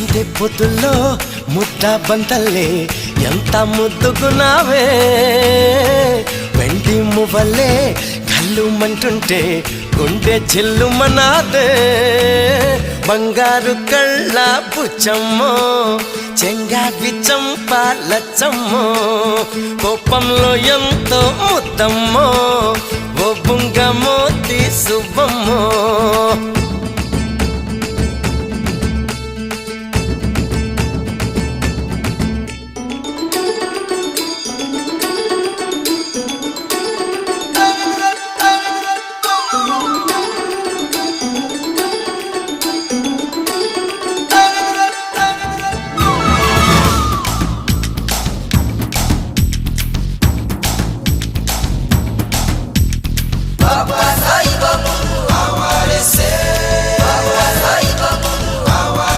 సందే పొద్దుల్లో ముద్ద బంతల్లే ఎంత ముద్దుకున్నావే వెండి మువ్వలే కళ్ళు మంటుంటే గుండె చెల్లుమనాదే బంగారు కళ్ళ పుచ్చమ్మో చెంగావి చంపాలచ్చమ్మో కోపంలో ఎంతో ముద్దమ్మో ఓ బుంగమో తీసువమ్మో